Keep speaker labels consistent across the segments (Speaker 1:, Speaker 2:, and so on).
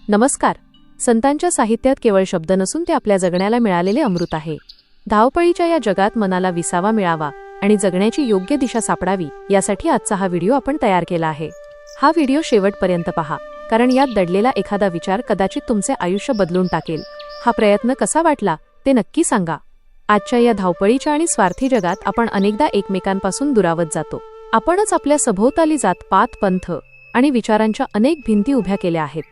Speaker 1: नमस्कार. संतांच्या साहित्यात केवळ शब्द नसून ते आपल्या जगण्याला मिळालेले अमृत आहे. धावपळीच्या या जगात मनाला विसावा मिळावा आणि जगण्याची योग्य दिशा सापडावी यासाठी आजचा हा व्हिडिओ आपण तयार केला आहे. हा व्हिडिओ शेवटपर्यंत पहा, कारण यात दडलेला एखादा विचार कदाचित तुमचे आयुष्य बदलून टाकेल. हा प्रयत्न कसा वाटला ते नक्की सांगा. आजच्या या धावपळीच्या आणि स्वार्थी जगात आपण अनेकदा एकमेकांपासून दुरावत जातो. आपणच आपल्या सभोवताली जात-पात, पंथ आणि विचारांच्या अनेक भिंती उभ्या केल्या आहेत.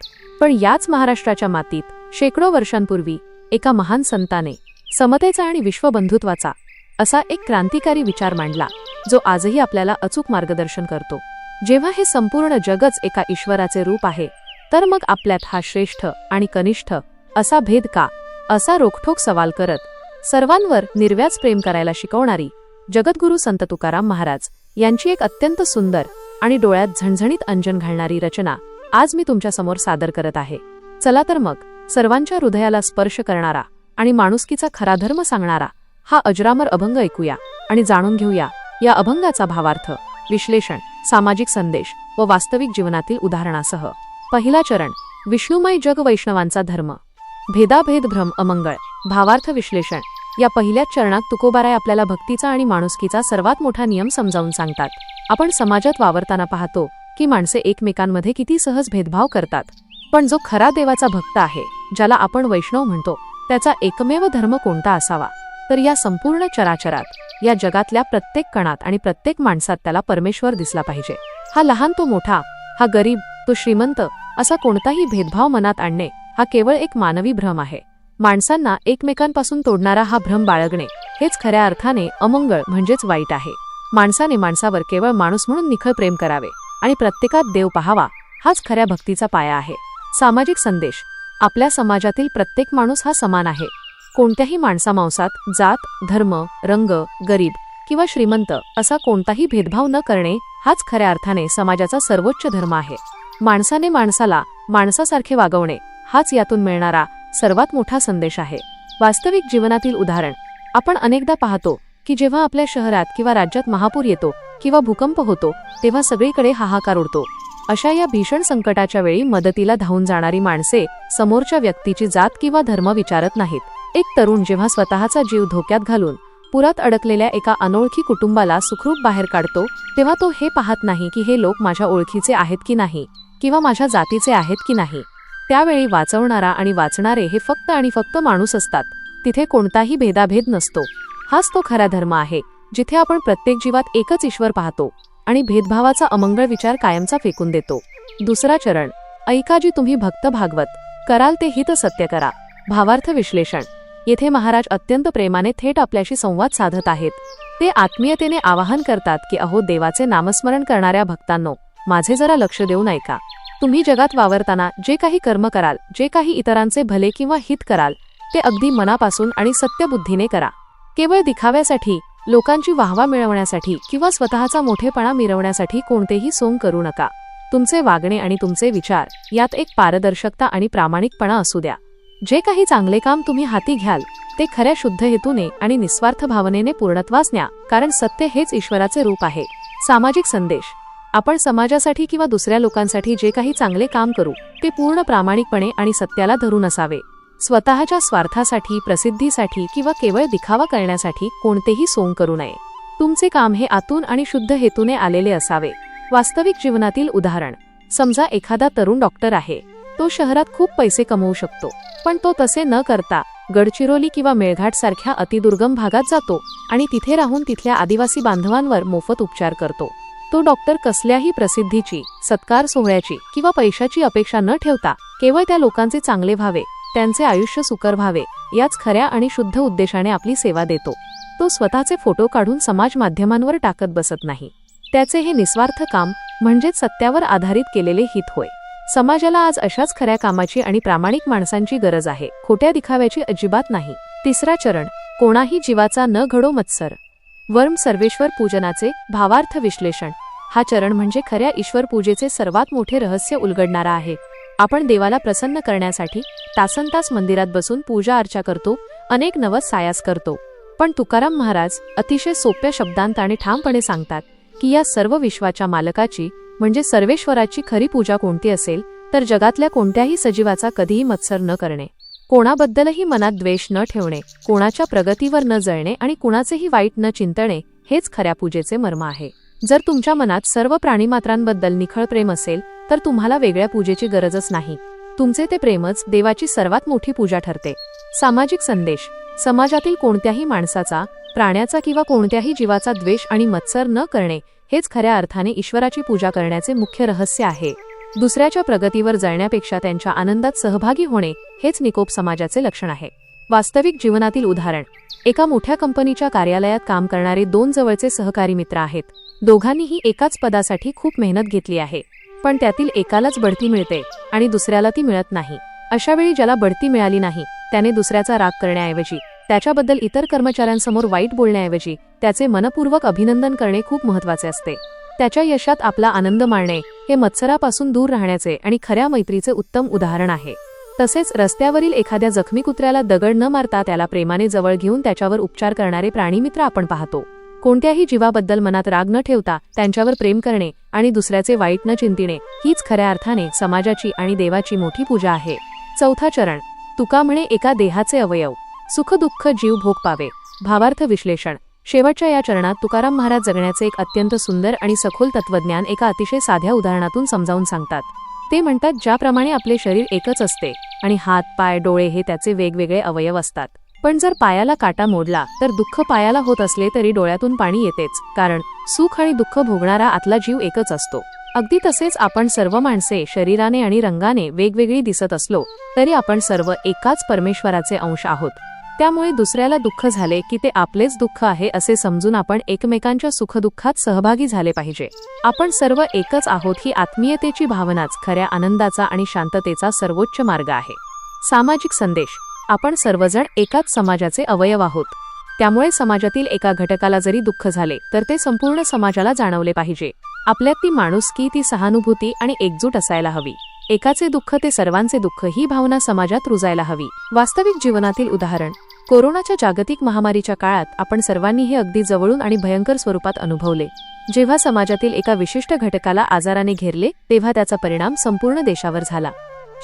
Speaker 1: पण याच महाराष्ट्राच्या मातीत शेकडो वर्षांपूर्वी एका महान संताने समतेचा आणि विश्वबंधुत्वाचा असा एक क्रांतिकारी विचार मांडला, जो आजही आपल्याला अचूक मार्गदर्शन करतो. जेव्हा हे संपूर्ण जगच एका ईश्वराचे रूप आहे, तर मग आपल्यात हा श्रेष्ठ आणि कनिष्ठ असा भेद का, असा रोखठोक सवाल करत सर्वांवर निर्व्याज प्रेम करायला शिकवणारी जगद्गुरू संत तुकाराम महाराज यांची एक अत्यंत सुंदर आणि डोळ्यात झणझणीत अंजन घालणारी रचना आज मी तुमच्या समोर सादर करत आहे. चला तर मग सर्वांच्या हृदयाला स्पर्श करणारा आणि माणुसकीचा खरा धर्म सांगणारा हा अजरामर अभंग ऐकूया आणि जाणून घेऊया या अभंगाचा भावार्थ, विश्लेषण, सामाजिक संदेश व वास्तविक जीवनातील उदाहरणासह. पहिला चरण, विष्णुमय जग वैष्णवांचा धर्म, भेदाभेद भ्रम अमंगळ. भावार्थ विश्लेषण. या पहिल्याच चरणात तुकोबाराय आपल्याला भक्तीचा आणि माणुसकीचा सर्वात मोठा नियम समजावून सांगतात. आपण समाजात वावरताना पाहतो की माणसे एकमेकांमध्ये किती सहज भेदभाव करतात, पण जो खरा देवाचा भक्त आहे, ज्याला आपण वैष्णव म्हणतो, त्याचा एकमेव धर्म कोणता असावा? तर या संपूर्ण चराचरात, या जगातल्या प्रत्येक कणात आणि प्रत्येक माणसात त्याला परमेश्वर दिसला पाहिजे. हा लहान तो मोठा, हा गरीब तो श्रीमंत असा कोणताही भेदभाव मनात आणणे हा केवळ एक मानवी भ्रम आहे. माणसांना एकमेकांपासून तोडणारा हा भ्रम बाळगणे हेच खऱ्या अर्थाने अमंगळ म्हणजेच वाईट आहे. माणसाने माणसावर केवळ माणूस म्हणून निखळ प्रेम करावे आणि प्रत्येकात देव पाहावा, हाच खऱ्या भक्तीचा पाया आहे. सामाजिक संदेश. आपल्या समाजातील प्रत्येक माणूस हा समान आहे. कोणत्याही माणसामांसात जात, धर्म, रंग, गरीब किंवा श्रीमंत असा कोणताही भेदभाव न करणे हाच खऱ्या अर्थाने समाजाचा सर्वोच्च धर्म आहे. माणसाने माणसाला माणसासारखे वागवणे हाच यातून मिळणारा सर्वात मोठा संदेश आहे. वास्तविक जीवनातील उदाहरण. आपण अनेकदा पाहतो की जेव्हा आपल्या शहरात किंवा राज्यात महापूर येतो किंवा भूकंप होतो, तेव्हा सगळीकडे हाहाकार उडतो. अशा या भीषण संकटाच्या वेळी मदतीला धावून जाणारी माणसे समोरच्या व्यक्तीची जात किंवा धर्म विचारत नाहीत. एक तरुण जेव्हा स्वतःचा जीव धोक्यात घालून पुरात अडकलेल्या एका अनोळखी कुटुंबाला सुखरूप बाहेर काढतो, तेव्हा तो हे पाहत नाही की हे लोक माझ्या ओळखीचे आहेत की नाही किंवा माझ्या जातीचे आहेत की नाही. त्यावेळी वाचवणारा आणि वाचणारे हे फक्त आणि फक्त माणूस असतात. तिथे कोणताही भेदाभेद नसतो. हाच तो खरा धर्म आहे, जिथे आपण प्रत्येक जीवात एकच ईश्वर पाहतो आणि भेदभावाचा अमंगळ विचार कायमचा फेकून देतो. दुसरा चरण, ऐका जी तुम्ही भक्त भागवत, कराल ते हित सत्य करा. भावार्थ विश्लेषण. येथे महाराज अत्यंत प्रेमाने थेट आपल्याशी संवाद साधत आहेत. ते आत्मीयतेने आवाहन करतात की अहो देवाचे नामस्मरण करणाऱ्या भक्तांनो, माझे जरा लक्ष देऊन ऐका. तुम्ही जगात वावरताना जे काही कर्म कराल, जे काही इतरांचे भले किंवा हित कराल, ते अगदी मनापासून आणि सत्यबुद्धीने करा. केवळ दिखाव्यासाठी, लोकांची वाहवा मिळवण्यासाठी किंवा स्वतःचा मोठेपणा मिरवण्यासाठी कोणतेही सोंग करू नका. तुमचे वागणे आणि तुमचे विचार यात एक पारदर्शकता आणि प्रामाणिकपणा असू द्या. जे काही चांगले काम तुम्ही हाती घ्याल, ते खऱ्या शुद्ध हेतूने आणि निस्वार्थ भावनेने पूर्णत्वास न्या, कारण सत्य हेच ईश्वराचे रूप आहे. सामाजिक संदेश. आपण समाजासाठी किंवा दुसऱ्या लोकांसाठी जे काही चांगले काम करू, ते पूर्ण प्रामाणिकपणे आणि सत्याला धरून असावे. स्वतःच्या स्वार्थासाठी, प्रसिद्धीसाठी किंवा केवळ दिखावा करण्यासाठी कोणतेही सोंग करू नये. तुमचे काम हे आतून आणि शुद्ध हेतूने आलेले असावे. वास्तविक जीवनातील उदाहरण. समजा एखादा तरुण डॉक्टर आहे. तो शहरात खूप पैसे कमवू शकतो, पण तो तसे न करता गडचिरोली किंवा मेळघाट सारख्या अतिदुर्गम भागात जातो आणि तिथे राहून तिथल्या आदिवासी बांधवांवर मोफत उपचार करतो. तो डॉक्टर कसल्याही प्रसिद्धीची, सत्कार सोहळ्याची किंवा पैशाची अपेक्षा न ठेवता केवळ त्या लोकांचे चांगले व्हावे, त्यांचे आयुष्य सुकर व्हावे याच खऱ्या आणि शुद्ध उद्देशाने आपली सेवा देतो. तो स्वतःचे फोटो काढून समाज माध्यमांवर टाकत बसत नाही. त्याचे हे निस्वार्थ काम म्हणजेच सत्यावर आधारित केलेले हित होय. समाजाला आज अशाच खऱ्या कामाची आणि प्रामाणिक माणसांची गरज आहे, खोट्या दिखाव्याची अजिबात नाही. तिसरा चरण, कोणाही जीवाचा न घडो मत्सर. वर्म सर्वेश्वर पूजनाचे. भावार्थ विश्लेषण. हा चरण म्हणजे खऱ्या ईश्वर पूजेचे सर्वात मोठे रहस्य उलगडणारा आहे. आपण देवाला प्रसन्न करण्यासाठी तासनतास मंदिरात बसून पूजा अर्चा करतो, अनेक नवस सायास करतो. पण तुकाराम महाराज अतिशय सोप्या शब्दांत आणि ठामपणे सांगतात की या सर्व विश्वाच्या मालकाची म्हणजे सर्वेश्वराची खरी पूजा कोणती असेल तर जगातल्या कोणत्याही सजीवाचा कधीही मत्सर न करणे, कोणाबद्दलही मनात द्वेष न ठेवणे, कोणाच्या प्रगतीवर न जळणे आणि कुणाचेही वाईट न चिंतणे हेच खऱ्या पूजेचे मर्म आहे. जर तुमच्या मनात सर्व प्राणीमात्रांबद्दल निखळ प्रेम असेल तर तुम्हाला वेगळ्या पूजेची गरजच नाही. तुमचे ते प्रेमच देवाची सर्वात मोठी पूजा ठरते. सामाजिक संदेश. समाजातील कोणत्याही माणसाचा, प्राण्याचा किंवा कोणत्याही जीवाचा द्वेष आणि मत्सर न करणे हेच खऱ्या अर्थाने ईश्वराची पूजा करण्याचे मुख्य रहस्य आहे. दुसऱ्याच्या प्रगतीवर जळण्यापेक्षा त्यांच्या आनंदात सहभागी होणे हेच निकोप समाजाचे लक्षण आहे. वास्तविक जीवनातील उदाहरण. एका मोठ्या कंपनीच्या कार्यालयात काम करणारे दोन जवळचे सहकारी मित्र आहेत. दोघांनीही एकाच पदासाठी खूप मेहनत घेतली आहे, पण त्यातील एकालाच बढती मिळते आणि दुसऱ्याला ती मिळत नाही. अशावेळी ज्याला बढती मिळाली नाही त्याने दुसऱ्याचा राग करण्याऐवजी, त्याच्याबद्दल इतर कर्मचाऱ्यांसमोर वाईट बोलण्याऐवजी त्याचे मनपूर्वक अभिनंदन करणे खूप महत्त्वाचे असते. त्याच्या यशात आपला आनंद मानणे हे मत्सरापासून दूर राहण्याचे आणि खऱ्या मैत्रीचे उत्तम उदाहरण आहे. तसेच रस्त्यावरील एखाद्या जखमी कुत्र्याला दगड न मारता त्याला प्रेमाने जवळ घेऊन त्याच्यावर उपचार करणारे प्राणीमित्र आपण पाहतो. कोणत्याही जीवाबद्दल मनात राग न ठेवता त्यांच्यावर प्रेम करणे आणि दुसऱ्याचे वाईट न चिंतिणे हीच खऱ्या अर्थाने समाजाची आणि देवाची मोठी पूजा आहे. चौथा चरण. तुका म्हणे एका देहाचे अवयव, सुख दुःख जीव भोग पावे. भावार्थ विश्लेषण. शेवटच्या या चरणात तुकाराम महाराज जगण्याचे एक अत्यंत सुंदर आणि सखोल तत्वज्ञान एका अतिशय साध्या उदाहरणातून समजावून सांगतात. ते म्हणतात, ज्याप्रमाणे आपले शरीर एकच असते आणि हात, पाय, डोळे हे त्याचे वेगवेगळे अवयव असतात, पण जर पायाला काटा मोडला तर दुःख पायाला होत असले तरी डोळ्यातून पाणी येतेच, कारण सुख आणि दुःख भोगणारा आतला जीव एकच असतो. अगदी तसेच आपण सर्व माणसे शरीराने आणि रंगाने वेगवेगळी दिसत असलो तरी आपण सर्व एकाच परमेश्वराचे अंश आहोत. त्यामुळे दुसऱ्याला दुःख झाले की ते आपलेच दुःख आहे असे समजून आपण एकमेकांच्या सुखदुःखात सहभागी झाले पाहिजे. आपण सर्व एकच आहोत ही आत्मीयतेची भावनाच खऱ्या आनंदाचा आणि शांततेचा सर्वोच्च मार्ग आहे. सामाजिक संदेश. आपण सर्वजण एकाच समाजाचे अवयव आहोत. त्यामुळे समाजातील एका घटकाला जरी दुःख झाले तर ते संपूर्ण समाजाला जाणवले पाहिजे. आपल्यात ती माणुसकी, ती सहानुभूती आणि एकजूट असायला हवी. एकाचे दुःख ते सर्वांचे दुःख ही भावना समाजात रुजायला हवी. वास्तविक जीवनातील उदाहरण. कोरोनाच्या जागतिक महामारीच्या काळात आपण सर्वांनी हे अगदी जवळून आणि भयंकर स्वरूपात अनुभवले. जेव्हा समाजातील एका विशिष्ट घटकाला आजाराने घेरले तेव्हा त्याचा परिणाम संपूर्ण देशावर झाला.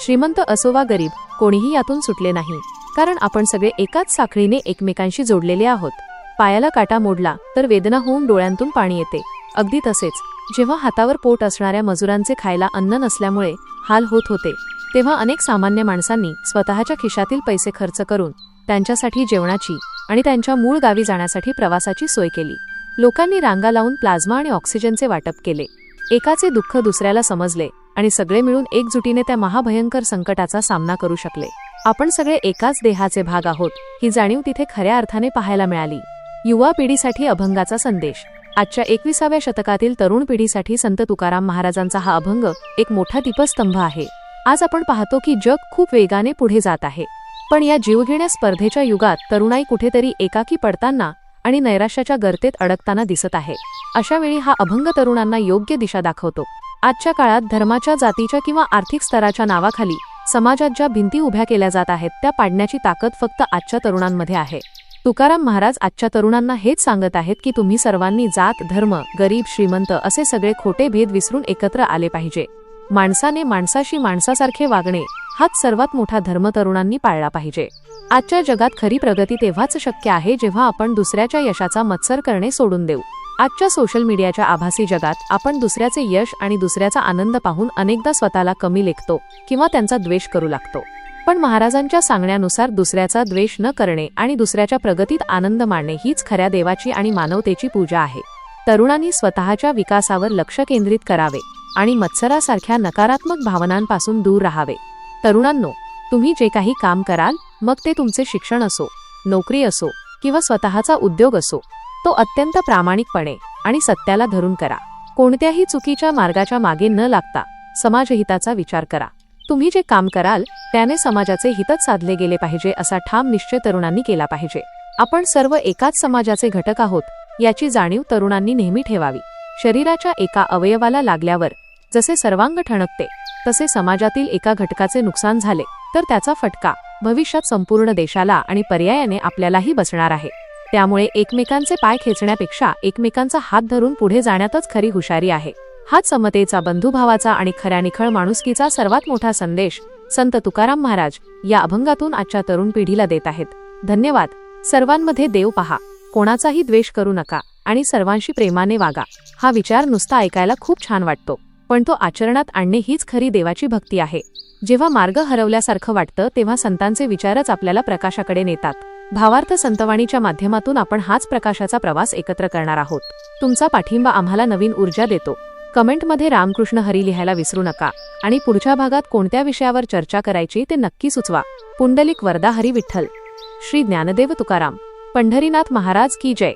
Speaker 1: श्रीमंत असो वा गरीब, कोणीही यातून सुटले नाही, कारण आपण सगळे एकाच साखळीने एकमेकांशी जोडलेले आहोत. पायाला काटा मोडला तर वेदना होऊन डोळ्यांतून पाणी येते. अगदी तसेच जेव्हा हातावर पोट असणाऱ्या मजुरांचे खायला अन्न नसल्यामुळे हाल होत होते तेव्हा अनेक सामान्य माणसांनी स्वतःच्या खिशातील पैसे खर्च करून त्यांच्यासाठी जेवणाची आणि त्यांच्या मूळ गावी जाण्यासाठी प्रवासाची सोय केली. लोकांनी रांगा लावून प्लाझ्मा आणि ऑक्सिजनचे वाटप केले. एकाचे दुःख दुसऱ्याला समजले आणि सगळे मिळून एकजुटीने त्या महाभयंकर संकटाचा सामना करू शकले. आपण सगळे एकाच देहाचे भाग आहोत ही जाणीव तिथे खऱ्या अर्थाने पाहायला मिळाली. युवा पिढीसाठी अभंगाचा संदेश. आजच्या 21व्या शतकातील तरुण पिढीसाठी संत तुकाराम महाराजांचा हा अभंग एक मोठा दीपस्तंभ आहे. आज आपण पाहतो की जग खूप वेगाने पुढे जात आहे, पण या जीवघेण्या स्पर्धेच्या युगात तरुणाई कुठेतरी एकाकी पडताना आणि नैराश्याच्या गर्तेत अडकताना दिसत आहे. अशा वेळी हा अभंग तरुणांना योग्य दिशा दाखवतो. आजच्या काळात धर्माच्या, जातीच्या किंवा आर्थिक स्तराच्या नावाखाली समाजात ज्या भिंती उभ्या केल्या जात आहेत त्या पाडण्याची ताकद फक्त आजच्या तरुणांमध्ये आहे. तुकाराम महाराज आजच्या तरुणांना हेच सांगत आहेत की तुम्ही सर्वांनी जात, धर्म, गरीब, श्रीमंत असे सगळे खोटे भेद विसरून एकत्र आले पाहिजे. माणसाने माणसाशी माणसासारखे वागणे हाच सर्वात मोठा धर्म तरुणांनी पाळला पाहिजे. आजच्या जगात खरी प्रगती तेव्हाच शक्य आहे जेव्हा आपण दुसऱ्याच्या यशाचा मत्सर करणे सोडून देऊ. आजच्या सोशल मीडियाच्या आभासी जगात आपण दुसऱ्याचे यश आणि दुसऱ्याचा आनंद पाहून अनेकदा स्वतःला कमी लेखतो किंवा त्यांचा द्वेष करू लागतो. पण महाराजांच्या सांगण्यानुसार दुसऱ्याचा द्वेष न करणे आणि दुसऱ्याच्या प्रगतीत आनंद मानणे हीच खऱ्या देवाची आणि मानवतेची पूजा आहे. तरुणांनी स्वतःच्या विकासावर लक्ष केंद्रित करावे आणि मत्सरासारख्या नकारात्मक भावनांपासून दूर राहावे. तरुणांनो, तुम्ही जे काही काम कराल, मग ते तुमचे शिक्षण असो, नोकरी असो किंवा स्वतःचा उद्योग असो, तो अत्यंत प्रामाणिकपणे आणि सत्याला धरून करा. कोणत्याही चुकीच्या मार्गाच्या मागे न लागता समाजहिताचा विचार करा. तुम्ही जे काम कराल त्याने समाजाचे हितच साधले गेले पाहिजे असा ठाम निश्चय तरुणांनी केला पाहिजे. आपण सर्व एकाच समाजाचे घटक आहोत याची जाणीव तरुणांनी नेहमी ठेवावी. शरीराच्या एका अवयवाला लागल्यावर जसे सर्वांग ठणकते तसे समाजातील एका घटकाचे नुकसान झाले तर त्याचा फटका भविष्यात संपूर्ण देशाला आणि पर्यायाने आपल्यालाही बसणार आहे. त्यामुळे एकमेकांचे पाय खेचण्यापेक्षा एकमेकांचा हात धरून पुढे जाण्यातच खरी हुशारी आहे. हाच समतेचा, बंधुभावाचा आणि खऱ्या निखळ माणुसकीचा सर्वात मोठा संदेश संत तुकाराम महाराज या अभंगातून आजच्या तरुण पिढीला देत आहेत. धन्यवाद. सर्वांमध्ये देव पहा, कोणाचाही द्वेष करू नका आणि सर्वांशी प्रेमाने वागा. हा विचार नुसता ऐकायला खूप छान वाटतो, पण तो आचरणात आणणे हीच खरी देवाची भक्ती आहे. जेव्हा मार्ग हरवल्यासारखं वाटतं तेव्हा संतांचे विचारच आपल्याला प्रकाशाकडे नेतात. भावार्थ संतवाणीच्या माध्यमातून आपण हाच प्रकाशाचा प्रवास एकत्र करणार आहोत. तुमचा पाठिंबा आम्हाला नवीन ऊर्जा देतो. कमेंटमध्ये रामकृष्ण हरी लिहायला विसरू नका आणि पुढच्या भागात कोणत्या विषयावर चर्चा करायची ते नक्की सुचवा. पुंडलिक वरदा हरी विठ्ठल. श्री ज्ञानदेव तुकाराम पंढरीनाथ महाराज की जय.